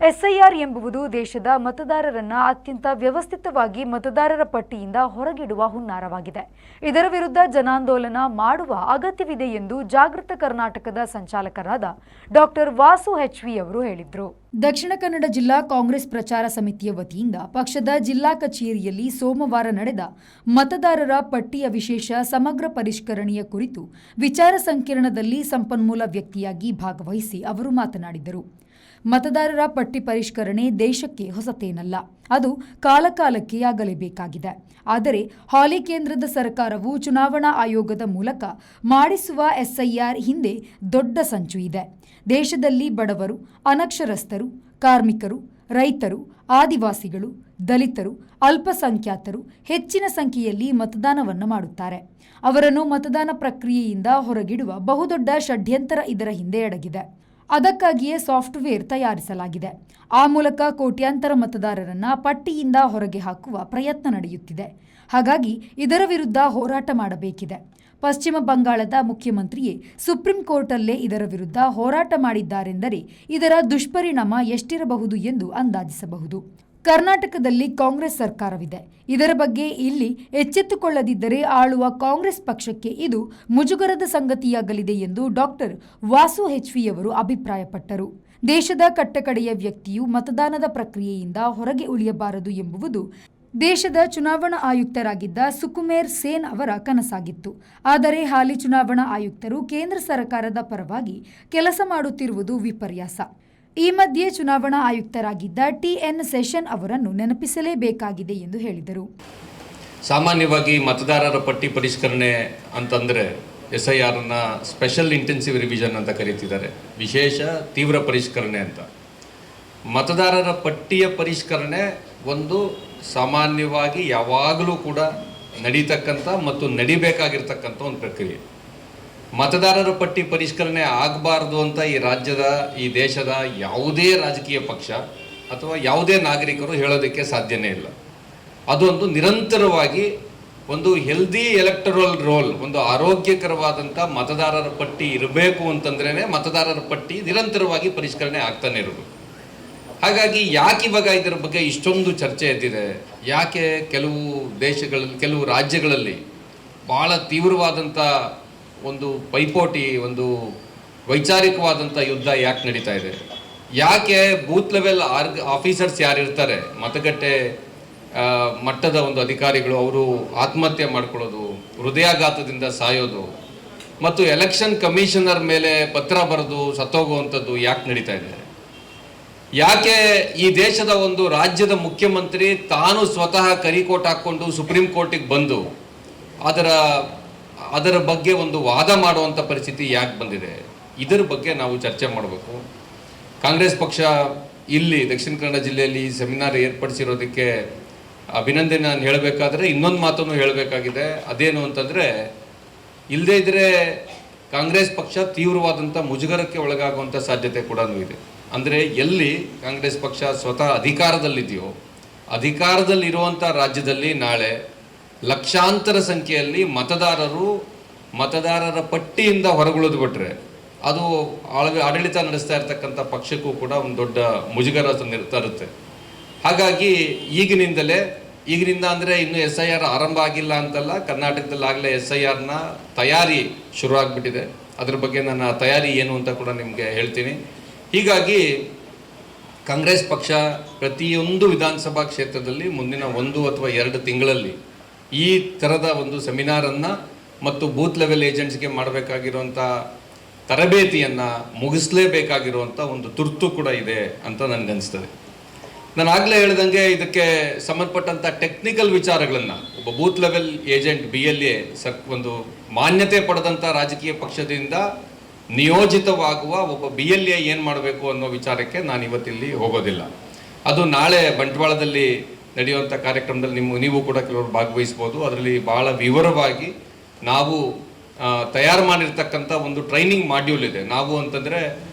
SIR ಎಂಬುದು ದೇಶದ ಮತದಾರರನ್ನು ಅತ್ಯಂತ ವ್ಯವಸ್ಥಿತವಾಗಿ ಮತದಾರರ ಪಟ್ಟಿಯಿಂದ ಹೊರಗಿಡುವ ಹುನ್ನಾರವಾಗಿದೆ. ಇದರ ವಿರುದ್ಧ ಜನಾಂದೋಲನ ಮಾಡುವ ಅಗತ್ಯವಿದೆ ಎಂದು ಜಾಗೃತ ಕರ್ನಾಟಕದ ಸಂಚಾಲಕರಾದ ಡಾಕ್ಟರ್ ವಾಸು ಹೆಚ್ವಿ ಅವರು ಹೇಳಿದರು. ದಕ್ಷಿಣ ಕನ್ನಡ ಜಿಲ್ಲಾ ಕಾಂಗ್ರೆಸ್ ಪ್ರಚಾರ ಸಮಿತಿಯ ವತಿಯಿಂದ ಪಕ್ಷದ ಜಿಲ್ಲಾ ಕಚೇರಿಯಲ್ಲಿ ಸೋಮವಾರ ನಡೆದ ಮತದಾರರ ಪಟ್ಟಿಯ ವಿಶೇಷ ಸಮಗ್ರ ಪರಿಷ್ಕರಣೆಯ ಕುರಿತು ವಿಚಾರ ಸಂಕಿರಣದಲ್ಲಿ ಸಂಪನ್ಮೂಲ ವ್ಯಕ್ತಿಯಾಗಿ ಭಾಗವಹಿಸಿ ಅವರು ಮಾತನಾಡಿದರು. ಮತದಾರರ ಪಟ್ಟಿ ಪರಿಷ್ಕರಣೆ ದೇಶಕ್ಕೆ ಹೊಸತೇನಲ್ಲ, ಅದು ಕಾಲಕಾಲಕ್ಕೆ ಆಗಲೇಬೇಕಾಗಿದೆ. ಆದರೆ ಹಾಲಿ ಕೇಂದ್ರದ ಸರ್ಕಾರವು ಚುನಾವಣಾ ಆಯೋಗದ ಮೂಲಕ ಮಾಡಿಸುವ ಎಸ್ಐಆರ್ ಹಿಂದೆ ದೊಡ್ಡ ಸಂಚು ಇದೆ. ದೇಶದಲ್ಲಿ ಬಡವರು, ಅನಕ್ಷರಸ್ಥರು, ಕಾರ್ಮಿಕರು, ರೈತರು, ಆದಿವಾಸಿಗಳು, ದಲಿತರು, ಅಲ್ಪಸಂಖ್ಯಾತರು ಹೆಚ್ಚಿನ ಸಂಖ್ಯೆಯಲ್ಲಿ ಮತದಾನವನ್ನು ಮಾಡುತ್ತಾರೆ. ಅವರನ್ನು ಮತದಾನ ಪ್ರಕ್ರಿಯೆಯಿಂದ ಹೊರಗಿಡುವ ಬಹುದೊಡ್ಡ ಷಡ್ಯಂತರ ಇದರ ಹಿಂದೆ ಅಡಗಿದೆ. ಅದಕ್ಕಾಗಿಯೇ ಸಾಫ್ಟ್ವೇರ್ ತಯಾರಿಸಲಾಗಿದೆ. ಆ ಮೂಲಕ ಕೋಟ್ಯಾಂತರ ಮತದಾರರನ್ನ ಪಟ್ಟಿಯಿಂದ ಹೊರಗೆ ಹಾಕುವ ಪ್ರಯತ್ನ ನಡೆಯುತ್ತಿದೆ. ಹಾಗಾಗಿ ಇದರ ವಿರುದ್ಧ ಹೋರಾಟ ಮಾಡಬೇಕಿದೆ. ಪಶ್ಚಿಮ ಬಂಗಾಳದ ಮುಖ್ಯಮಂತ್ರಿಯೇ ಸುಪ್ರೀಂ ಕೋರ್ಟಲ್ಲೇ ಇದರ ವಿರುದ್ಧ ಹೋರಾಟ ಮಾಡಿದ್ದಾರೆಂದರೆ ಇದರ ದುಷ್ಪರಿಣಾಮ ಎಷ್ಟಿರಬಹುದು ಎಂದು ಅಂದಾಜಿಸಬಹುದು. ಕರ್ನಾಟಕದಲ್ಲಿ ಕಾಂಗ್ರೆಸ್ ಸರ್ಕಾರವಿದೆ. ಇದರ ಬಗ್ಗೆ ಇಲ್ಲಿ ಎಚ್ಚೆತ್ತುಕೊಳ್ಳದಿದ್ದರೆ ಆಳುವ ಕಾಂಗ್ರೆಸ್ ಪಕ್ಷಕ್ಕೆ ಇದು ಮುಜುಗರದ ಸಂಗತಿಯಾಗಲಿದೆ ಎಂದು ಡಾಕ್ಟರ್ ವಾಸು ಹೆಚ್ವಿಯವರು ಅಭಿಪ್ರಾಯಪಟ್ಟರು. ದೇಶದ ಕಟ್ಟಕಡೆಯ ವ್ಯಕ್ತಿಯು ಮತದಾನದ ಪ್ರಕ್ರಿಯೆಯಿಂದ ಹೊರಗೆ ಉಳಿಯಬಾರದು ಎಂಬುದು ದೇಶದ ಚುನಾವಣಾ ಆಯುಕ್ತರಾಗಿದ್ದ ಸುಕುಮೇರ್ ಸೇನ್ ಅವರ ಕನಸಾಗಿತ್ತು. ಆದರೆ ಹಾಲಿ ಚುನಾವಣಾ ಆಯುಕ್ತರು ಕೇಂದ್ರ ಸರ್ಕಾರದ ಪರವಾಗಿ ಕೆಲಸ ಮಾಡುತ್ತಿರುವುದು ವಿಪರ್ಯಾಸ. ಈ ಮಧ್ಯೆ ಚುನಾವಣಾ ಆಯುಕ್ತರಾಗಿದ್ದ ಟಿ.ಎನ್. ಸೇಷನ್ ಅವರನ್ನು ನೆನಪಿಸಲೇಬೇಕಾಗಿದೆ ಎಂದು ಹೇಳಿದರು. ಸಾಮಾನ್ಯವಾಗಿ ಮತದಾರರ ಪಟ್ಟಿ ಪರಿಷ್ಕರಣೆ ಅಂತಂದರೆ ಎಸ್ಐಆರ್ನ ಸ್ಪೆಷಲ್ ಇಂಟೆನ್ಸಿವ್ ರಿವಿಷನ್ ಅಂತ ಕರೀತಿದ್ದಾರೆ, ವಿಶೇಷ ತೀವ್ರ ಪರಿಷ್ಕರಣೆ ಅಂತ. ಮತದಾರರ ಪಟ್ಟಿಯ ಪರಿಷ್ಕರಣೆ ಒಂದು ಸಾಮಾನ್ಯವಾಗಿ ಯಾವಾಗಲೂ ಕೂಡ ನಡೀತಕ್ಕಂಥ ಮತ್ತು ನಡಿಬೇಕಾಗಿರ್ತಕ್ಕಂಥ ಒಂದು ಪ್ರಕ್ರಿಯೆ. ಮತದಾರರ ಪಟ್ಟಿ ಪರಿಷ್ಕರಣೆ ಆಗಬಾರ್ದು ಅಂತ ಈ ರಾಜ್ಯದ, ಈ ದೇಶದ ಯಾವುದೇ ರಾಜಕೀಯ ಪಕ್ಷ ಅಥವಾ ಯಾವುದೇ ನಾಗರಿಕರು ಹೇಳೋದಕ್ಕೆ ಸಾಧ್ಯನೇ ಇಲ್ಲ. ಅದೊಂದು ನಿರಂತರವಾಗಿ ಒಂದು ಹೆಲ್ದಿ ಎಲೆಕ್ಟರಲ್ ರೋಲ್, ಒಂದು ಆರೋಗ್ಯಕರವಾದಂಥ ಮತದಾರರ ಪಟ್ಟಿ ಇರಬೇಕು ಅಂತಂದ್ರೇ ಮತದಾರರ ಪಟ್ಟಿ ನಿರಂತರವಾಗಿ ಪರಿಷ್ಕರಣೆ ಆಗ್ತಾನೆ ಇರೋದು. ಹಾಗಾಗಿ ಯಾಕೆ ಇವಾಗ ಇದರ ಬಗ್ಗೆ ಇಷ್ಟೊಂದು ಚರ್ಚೆ ಎದ್ದಿದೆ? ಯಾಕೆ ಕೆಲವು ದೇಶಗಳಲ್ಲಿ, ಕೆಲವು ರಾಜ್ಯಗಳಲ್ಲಿ ಭಾಳ ತೀವ್ರವಾದಂಥ ಒಂದು ಪೈಪೋಟಿ, ಒಂದು ವೈಚಾರಿಕವಾದಂಥ ಯುದ್ಧ ಯಾಕೆ ನಡೀತಾ ಇದೆ? ಯಾಕೆ ಬೂತ್ ಲೆವೆಲ್ ಆಫೀಸರ್ಸ್ ಯಾರಿರ್ತಾರೆ, ಮತಗಟ್ಟೆ ಮಟ್ಟದ ಒಂದು ಅಧಿಕಾರಿಗಳು, ಅವರು ಆತ್ಮಹತ್ಯೆ ಮಾಡ್ಕೊಳ್ಳೋದು, ಹೃದಯಾಘಾತದಿಂದ ಸಾಯೋದು ಮತ್ತು ಎಲೆಕ್ಷನ್ ಕಮಿಷನರ್ ಮೇಲೆ ಪತ್ರ ಬರೆದು ಸತ್ತೋಗುವಂಥದ್ದು ಯಾಕೆ ನಡೀತಾ ಇದೆ? ಯಾಕೆ ಈ ದೇಶದ ಒಂದು ರಾಜ್ಯದ ಮುಖ್ಯಮಂತ್ರಿ ತಾನು ಸ್ವತಃ ಕರಿಕೋಟ್ ಹಾಕ್ಕೊಂಡು ಸುಪ್ರೀಂ ಕೋರ್ಟಿಗೆ ಬಂದು ಅದರ ಬಗ್ಗೆ ಒಂದು ವಾದ ಮಾಡುವಂಥ ಪರಿಸ್ಥಿತಿ ಯಾಕೆ ಬಂದಿದೆ? ಇದರ ಬಗ್ಗೆ ನಾವು ಚರ್ಚೆ ಮಾಡಬೇಕು. ಕಾಂಗ್ರೆಸ್ ಪಕ್ಷ ಇಲ್ಲಿ ದಕ್ಷಿಣ ಕನ್ನಡ ಜಿಲ್ಲೆಯಲ್ಲಿ ಸೆಮಿನಾರ್ ಏರ್ಪಡಿಸಿರೋದಕ್ಕೆ ಅಭಿನಂದನೆ ನಾನು ಹೇಳಬೇಕಾದ್ರೆ ಇನ್ನೊಂದು ಮಾತನ್ನು ಹೇಳಬೇಕಾಗಿದೆ. ಅದೇನು ಅಂತಂದರೆ, ಇಲ್ಲದೇ ಇದ್ದರೆ ಕಾಂಗ್ರೆಸ್ ಪಕ್ಷ ತೀವ್ರವಾದಂಥ ಮುಜುಗರಕ್ಕೆ ಒಳಗಾಗುವಂಥ ಸಾಧ್ಯತೆ ಕೂಡ ಇದೆ. ಅಂದರೆ ಎಲ್ಲಿ ಕಾಂಗ್ರೆಸ್ ಪಕ್ಷ ಸ್ವತಃ ಅಧಿಕಾರದಲ್ಲಿದೆಯೋ, ಅಧಿಕಾರದಲ್ಲಿರುವಂಥ ರಾಜ್ಯದಲ್ಲಿ ನಾಳೆ ಲಕ್ಷಾಂತರ ಸಂಖ್ಯೆಯಲ್ಲಿ ಮತದಾರರ ಪಟ್ಟಿಯಿಂದ ಹೊರಗುಳಿದು ಬಿಟ್ರೆ ಅದು ಆಡಳಿತ ನಡೆಸ್ತಾ ಇರ್ತಕ್ಕಂಥ ಪಕ್ಷಕ್ಕೂ ಕೂಡ ಒಂದು ದೊಡ್ಡ ಮುಜುಗರ ತರುತ್ತೆ. ಹಾಗಾಗಿ ಈಗಿನಿಂದ ಅಂದರೆ ಇನ್ನೂ SIR ಆರಂಭ ಆಗಿಲ್ಲ ಅಂತಲ್ಲ, ಕರ್ನಾಟಕದಲ್ಲಾಗಲೇ SIRನ ತಯಾರಿ ಶುರು ಆಗಿಬಿಟ್ಟಿದೆ. ಅದ್ರ ಬಗ್ಗೆ ನನ್ನ ತಯಾರಿ ಏನು ಅಂತ ಕೂಡ ನಿಮಗೆ ಹೇಳ್ತೀನಿ. ಹೀಗಾಗಿ ಕಾಂಗ್ರೆಸ್ ಪಕ್ಷ ಪ್ರತಿಯೊಂದು ವಿಧಾನಸಭಾ ಕ್ಷೇತ್ರದಲ್ಲಿ ಮುಂದಿನ 1 ಅಥವಾ 2 ತಿಂಗಳಲ್ಲಿ ಈ ಥರದ ಒಂದು ಸೆಮಿನಾರನ್ನು ಮತ್ತು ಬೂತ್ ಲೆವೆಲ್ ಏಜೆಂಟ್ಸ್ಗೆ ಮಾಡಬೇಕಾಗಿರುವಂಥ ತರಬೇತಿಯನ್ನು ಮುಗಿಸಲೇಬೇಕಾಗಿರುವಂಥ ಒಂದು ತುರ್ತು ಕೂಡ ಇದೆ ಅಂತ ನನಗನ್ನಿಸ್ತದೆ. ನಾನು ಆಗಲೇ ಹೇಳ್ದಂಗೆ ಇದಕ್ಕೆ ಸಂಬಂಧಪಟ್ಟಂಥ ಟೆಕ್ನಿಕಲ್ ವಿಚಾರಗಳನ್ನು ಒಬ್ಬ ಬೂತ್ ಲೆವೆಲ್ ಏಜೆಂಟ್ BLA ಒಂದು ಮಾನ್ಯತೆ ಪಡೆದಂಥ ರಾಜಕೀಯ ಪಕ್ಷದಿಂದ ನಿಯೋಜಿತವಾಗುವ ಒಬ್ಬ BLA ಏನು ಮಾಡಬೇಕು ಅನ್ನೋ ವಿಚಾರಕ್ಕೆ ನಾನು ಇವತ್ತಿಲ್ಲಿ ಹೋಗೋದಿಲ್ಲ. ಅದು ನಾಳೆ ಬಂಟ್ವಾಳದಲ್ಲಿ ನಡೆಯುವಂಥ ಕಾರ್ಯಕ್ರಮದಲ್ಲಿ ನೀವು ಕೂಡ ಕೆಲವರು ಭಾಗವಹಿಸ್ಬೋದು. ಅದರಲ್ಲಿ ಭಾಳ ವಿವರವಾಗಿ ನಾವು ತಯಾರು ಮಾಡಿರ್ತಕ್ಕಂಥ ಒಂದು ಟ್ರೈನಿಂಗ್ ಮಾಡ್ಯೂಲ್ ಇದೆ. ನಾವು ಅಂತಂದರೆ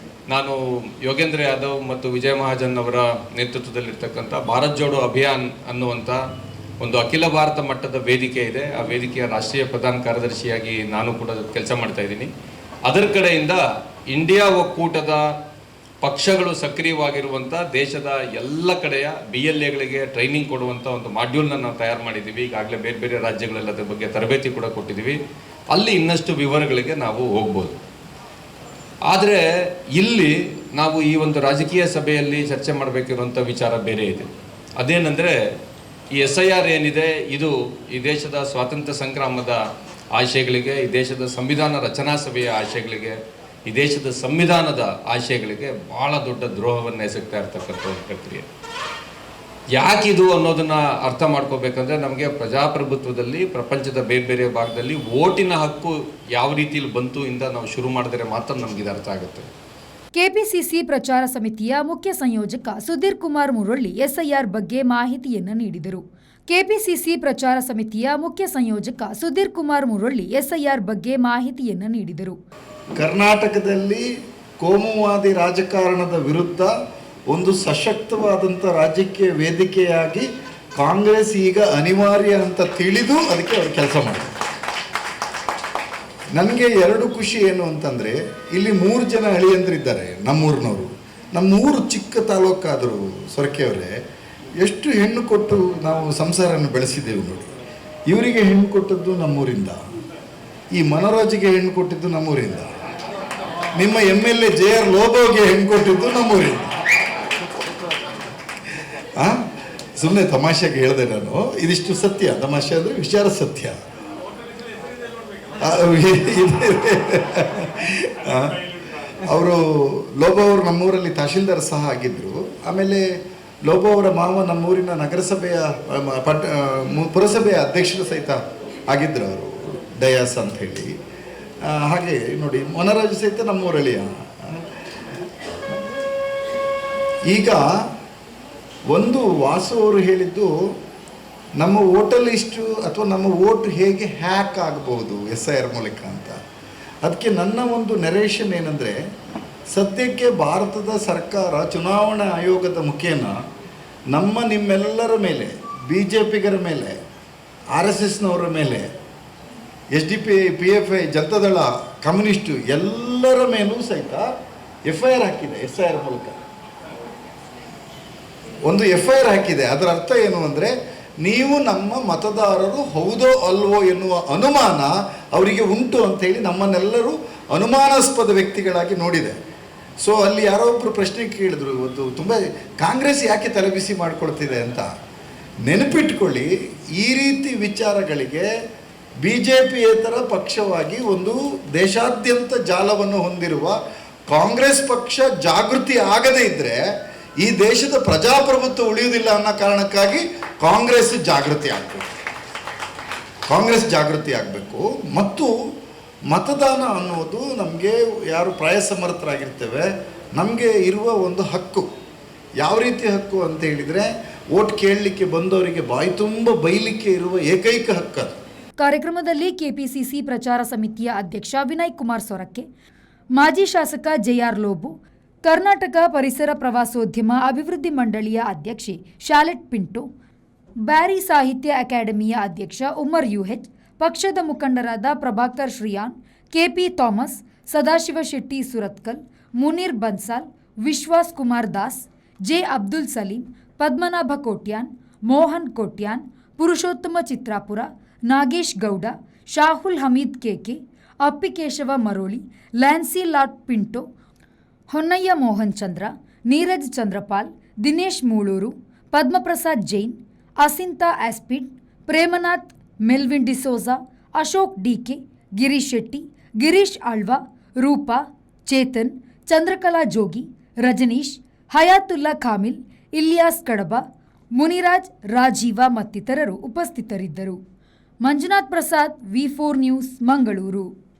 ನಾನು ಯೋಗೇಂದ್ರ ಯಾದವ್ ಮತ್ತು ವಿಜಯ ಮಹಾಜನ್ ಅವರ ನೇತೃತ್ವದಲ್ಲಿರ್ತಕ್ಕಂಥ ಭಾರತ್ ಜೋಡೋ ಅಭಿಯಾನ್ ಅನ್ನುವಂಥ ಒಂದು ಅಖಿಲ ಭಾರತ ಮಟ್ಟದ ವೇದಿಕೆ ಇದೆ. ಆ ವೇದಿಕೆಯ ರಾಷ್ಟ್ರೀಯ ಪ್ರಧಾನ ಕಾರ್ಯದರ್ಶಿಯಾಗಿ ನಾನು ಕೂಡ ಕೆಲಸ ಮಾಡ್ತಾ ಇದ್ದೀನಿ. ಅದರ ಕಡೆಯಿಂದ ಇಂಡಿಯಾ ಒಕ್ಕೂಟದ ಪಕ್ಷಗಳು ಸಕ್ರಿಯವಾಗಿರುವಂಥ ದೇಶದ ಎಲ್ಲ ಕಡೆಯ BLAಗಳಿಗೆ ಟ್ರೈನಿಂಗ್ ಕೊಡುವಂಥ ಒಂದು ಮಾಡ್ಯೂಲ್ನ ನಾವು ತಯಾರು ಮಾಡಿದ್ದೀವಿ. ಈಗಾಗಲೇ ಬೇರೆ ಬೇರೆ ರಾಜ್ಯಗಳಲ್ಲಿ ಅದ್ರ ಬಗ್ಗೆ ತರಬೇತಿ ಕೂಡ ಕೊಟ್ಟಿದ್ದೀವಿ. ಅಲ್ಲಿ ಇನ್ನಷ್ಟು ವಿವರಗಳಿಗೆ ನಾವು ಹೋಗ್ಬೋದು. ಆದರೆ ಇಲ್ಲಿ ನಾವು ಈ ಒಂದು ರಾಜಕೀಯ ಸಭೆಯಲ್ಲಿ ಚರ್ಚೆ ಮಾಡಬೇಕಿರುವಂಥ ವಿಚಾರ ಬೇರೆ ಇದೆ. ಅದೇನೆಂದರೆ, ಈ SIR ಏನಿದೆ, ಇದು ಈ ದೇಶದ ಸ್ವಾತಂತ್ರ್ಯ ಸಂಗ್ರಾಮದ ಆಶಯಗಳಿಗೆ, ಈ ದೇಶದ ಸಂವಿಧಾನ ರಚನಾ ಸಭೆಯ ಆಶಯಗಳಿಗೆ, ಈ ದೇಶದ ಸಂವಿಧಾನದ ಆಶಯಗಳಿಗೆ ಭಾಳ ದೊಡ್ಡ ದ್ರೋಹವನ್ನು ಎಸಗ್ತಾ ಇರ್ತಕ್ಕಂಥ ಒಂದು ಪ್ರಕ್ರಿಯೆ. ಯಾಕಿದು ಅನ್ನೋದನ್ನು ಅರ್ಥ ಮಾಡ್ಕೋಬೇಕಂದ್ರೆ, ನಮಗೆ ಪ್ರಜಾಪ್ರಭುತ್ವದಲ್ಲಿ ಪ್ರಪಂಚದ ಬೇರೆ ಬೇರೆ ಭಾಗದಲ್ಲಿ ವೋಟಿನ ಹಕ್ಕು ಯಾವ ರೀತಿಯಲ್ಲಿ ಬಂತು ಇಂದ ನಾವು ಶುರು ಮಾಡಿದರೆ ಮಾತ್ರ ನಮಗಿದು ಅರ್ಥ ಆಗುತ್ತೆ. ಕೆಪಿಸಿಸಿ ಪ್ರಚಾರ ಸಮಿತಿಯ ಮುಖ್ಯ ಸಂಯೋಜಕ ಸುಧೀರ್ ಕುಮಾರ್ ಮುರೊಳ್ಳಿ SIR ಬಗ್ಗೆ ಮಾಹಿತಿಯನ್ನು ನೀಡಿದರು. ಕೆಪಿಸಿಸಿ ಪ್ರಚಾರ ಸಮಿತಿಯ ಮುಖ್ಯ ಸಂಯೋಜಕ ಸುಧೀರ್ ಕುಮಾರ್ ಮುರೊಳ್ಳಿ SIR ಬಗ್ಗೆ ಮಾಹಿತಿಯನ್ನು ನೀಡಿದರು. ಕರ್ನಾಟಕದಲ್ಲಿ ಕೋಮುವಾದಿ ರಾಜಕಾರಣದ ವಿರುದ್ಧ ಒಂದು ಸಶಕ್ತವಾದಂಥ ರಾಜಕೀಯ ವೇದಿಕೆಯಾಗಿ ಕಾಂಗ್ರೆಸ್ ಈಗ ಅನಿವಾರ್ಯ ಅಂತ ತಿಳಿದು ಅದಕ್ಕೆ ಅವರು ಕೆಲಸ ಮಾಡ್ತಾರೆ. ನನಗೆ ಎರಡು ಖುಷಿ ಏನು ಅಂತಂದರೆ, ಇಲ್ಲಿ 3 ಜನ ಅಳಿಯಂದ್ರಿದ್ದಾರೆ ನಮ್ಮೂರಿನವರು. ನಮ್ಮೂರು ಚಿಕ್ಕ ತಾಲೂಕಾದರೂ ಸೊರಕೆಯವರೇ, ಎಷ್ಟು ಹೆಣ್ಣು ಕೊಟ್ಟು ನಾವು ಸಂಸಾರನ ಬೆಳೆಸಿದ್ದೇವೆ ನೋಡಿ. ಇವರಿಗೆ ಹೆಣ್ಣು ಕೊಟ್ಟದ್ದು ನಮ್ಮೂರಿಂದ, ಈ ಮನೋರಾಜ್ಗೆ ಹೆಣ್ಣು ಕೊಟ್ಟಿದ್ದು ನಮ್ಮೂರಿಂದ, ನಿಮ್ಮ MLA JR ಲೋಬೋಗೆ ಹೆಣ್ಣು ಕೊಟ್ಟಿದ್ದು ನಮ್ಮೂರಿಂದ. ಸುಮ್ಮನೆ ತಮಾಷೆಗೆ ಹೇಳಿದೆ ನಾನು, ಇದಿಷ್ಟು ಸತ್ಯ. ತಮಾಷೆ ಅಂದರೆ ವಿಚಾರ ಸತ್ಯ. ಅವರು ಲೋಬೋ ಅವರು ನಮ್ಮೂರಲ್ಲಿ ತಹಶೀಲ್ದಾರ್ ಸಹ ಆಗಿದ್ದರು. ಆಮೇಲೆ ಲೋಬೋ ಅವರ ಮಾವ ನಮ್ಮೂರಿನ ನಗರಸಭೆಯ ಪುರಸಭೆಯ ಅಧ್ಯಕ್ಷರು ಸಹಿತ ಆಗಿದ್ದರು ಅವರು, ಡಯಾಸ್ ಅಂತ ಹೇಳಿ. ಹಾಗೆ ನೋಡಿ, ಮೊನರಾಜು ಸಹಿತ ನಮ್ಮೂರಳಿಯ. ಈಗ ಒಂದು ವಾಸು ಅವರು ಹೇಳಿದ್ದು, ನಮ್ಮ ವೋಟರ್ ಲಿಸ್ಟು ಅಥವಾ ನಮ್ಮ ವೋಟ್ ಹೇಗೆ ಹ್ಯಾಕ್ ಆಗಬಹುದು SIR ಮೂಲಕ ಅಂತ. ಅದಕ್ಕೆ ನನ್ನ ಒಂದು ನೆರೇಷನ್ ಏನಂದರೆ, ಸದ್ಯಕ್ಕೆ ಭಾರತದ ಸರ್ಕಾರ ಚುನಾವಣಾ ಆಯೋಗದ ಮುಖೇನ ನಿಮ್ಮೆಲ್ಲರ ಮೇಲೆ, BJPಗರ ಮೇಲೆ, RSSನವರ ಮೇಲೆ, SDP, PFI, ಜನತಾದಳ, ಕಮ್ಯುನಿಸ್ಟು ಎಲ್ಲರ ಮೇಲೂ ಸಹಿತ FIR ಹಾಕಿದೆ. SIR ಮೂಲಕ ಒಂದು FIR ಹಾಕಿದೆ. ಅದರ ಅರ್ಥ ಏನು ಅಂದರೆ, ನೀವು ನಮ್ಮ ಮತದಾರರು ಹೌದೋ ಅಲ್ವೋ ಎನ್ನುವ ಅನುಮಾನ ಅವರಿಗೆ ಉಂಟು ಅಂಥೇಳಿ ನಮ್ಮನ್ನೆಲ್ಲರೂ ಅನುಮಾನಾಸ್ಪದ ವ್ಯಕ್ತಿಗಳಾಗಿ ನೋಡಿದೆ. ಸೊ ಅಲ್ಲಿ ಯಾರೋ ಒಬ್ಬರು ಪ್ರಶ್ನೆ ಕೇಳಿದ್ರು, ಇವತ್ತು ತುಂಬ ಕಾಂಗ್ರೆಸ್ ಯಾಕೆ ತಲೆಬಿಸಿ ಮಾಡ್ಕೊಳ್ತಿದೆ ಅಂತ. ನೆನಪಿಟ್ಕೊಳ್ಳಿ, ಈ ರೀತಿ ವಿಚಾರಗಳಿಗೆ BJPಯೇತರ ಪಕ್ಷವಾಗಿ ಒಂದು ದೇಶಾದ್ಯಂತ ಜಾಲವನ್ನು ಹೊಂದಿರುವ ಕಾಂಗ್ರೆಸ್ ಪಕ್ಷ ಜಾಗೃತಿ ಆಗದೇ ಇದ್ದರೆ ಈ ದೇಶದ ಪ್ರಜಾಪ್ರಭುತ್ವ ಉಳಿಯುವುದಿಲ್ಲ ಅನ್ನೋ ಕಾರಣಕ್ಕಾಗಿ ಕಾಂಗ್ರೆಸ್ ಜಾಗೃತಿ ಆಗಬೇಕು. ಮತ್ತು ಮತದಾನ ಅನ್ನೋದು ನಮಗೆ, ಯಾರು ಪ್ರಾಯಸಮರ್ಥರಾಗಿರ್ತೇವೆ, ನಮಗೆ ಇರುವ ಒಂದು ಹಕ್ಕು. ಯಾವ ರೀತಿ ಹಕ್ಕು ಅಂತ ಹೇಳಿದರೆ, ವೋಟ್ ಕೇಳಲಿಕ್ಕೆ ಬಂದವರಿಗೆ ಬಾಯಿ ತುಂಬ ಬೈಲಿಕ್ಕೆ ಇರುವ ಏಕೈಕ ಹಕ್ಕು ಅದು. ಕಾರ್ಯಕ್ರಮದಲ್ಲಿ ಕೆಪಿಸಿಸಿ ಪ್ರಚಾರ ಸಮಿತಿಯ ಅಧ್ಯಕ್ಷ ವಿನಯ್ ಕುಮಾರ್ ಸೊರಕೆ, ಮಾಜಿ ಶಾಸಕ JR ಲೋಬೋ, ಕರ್ನಾಟಕ ಪರಿಸರ ಪ್ರವಾಸೋದ್ಯಮ ಅಭಿವೃದ್ಧಿ ಮಂಡಳಿಯ ಅಧ್ಯಕ್ಷೆ ಶಾಲೆಟ್ ಪಿಂಟೋ, ಬ್ಯಾರಿ ಸಾಹಿತ್ಯ ಅಕಾಡೆಮಿಯ ಅಧ್ಯಕ್ಷ ಉಮರ್ UH, ಪಕ್ಷದ ಮುಖಂಡರಾದ ಪ್ರಭಾಕರ್ ಶ್ರೀಯಾನ್, KP ಥಾಮಸ್, ಸದಾಶಿವ ಶೆಟ್ಟಿ ಸುರತ್ಕಲ್, ಮುನೀರ್ ಬನ್ಸಾಲ್, ವಿಶ್ವಾಸ್ ಕುಮಾರ್ ದಾಸ್, J ಅಬ್ದುಲ್ ಸಲೀಂ, ಪದ್ಮನಾಭ ಕೋಟ್ಯಾನ್, ಮೋಹನ್ ಕೋಟ್ಯಾನ್, ಪುರುಷೋತ್ತಮ ಚಿತ್ರಾಪುರ, ನಾಗೇಶ್ ಗೌಡ, ಶಾಹುಲ್ ಹಮೀದ್ KK, ಅಪ್ಪಿಕೇಶವ ಮರೋಳಿ, ಲ್ಯಾನ್ಸಿ ಲಾಟ್ ಪಿಂಟೋ, ಹೊನ್ನಯ್ಯ ಮೋಹನ್ ಚಂದ್ರ, ನೀರಜ್ ಚಂದ್ರಪಾಲ್, ದಿನೇಶ್ ಮೂಳೂರು, ಪದ್ಮಪ್ರಸಾದ್ ಜೈನ್, ಅಸಿಂತಾ ಆಸ್ಪಿಡ್, ಪ್ರೇಮನಾಥ್ ಮೆಲ್ವಿನ್ ಡಿಸೋಜಾ, ಅಶೋಕ್ DK, ಗಿರೀಶ್ ಶೆಟ್ಟಿ, ಗಿರೀಶ್ ಆಳ್ವಾ, ರೂಪಾ, ಚೇತನ್, ಚಂದ್ರಕಲಾ ಜೋಗಿ, ರಜನೀಶ್, ಹಯಾತುಲ್ಲಾ ಖಾಮಿಲ್, ಇಲಿಯಾಸ್ ಕಡಬ, ಮುನಿರಾಜ್, ರಾಜೀವ ಮತ್ತಿತರರು ಉಪಸ್ಥಿತರಿದ್ದರು. Manjunath Prasad, V4 news, Mangaluru.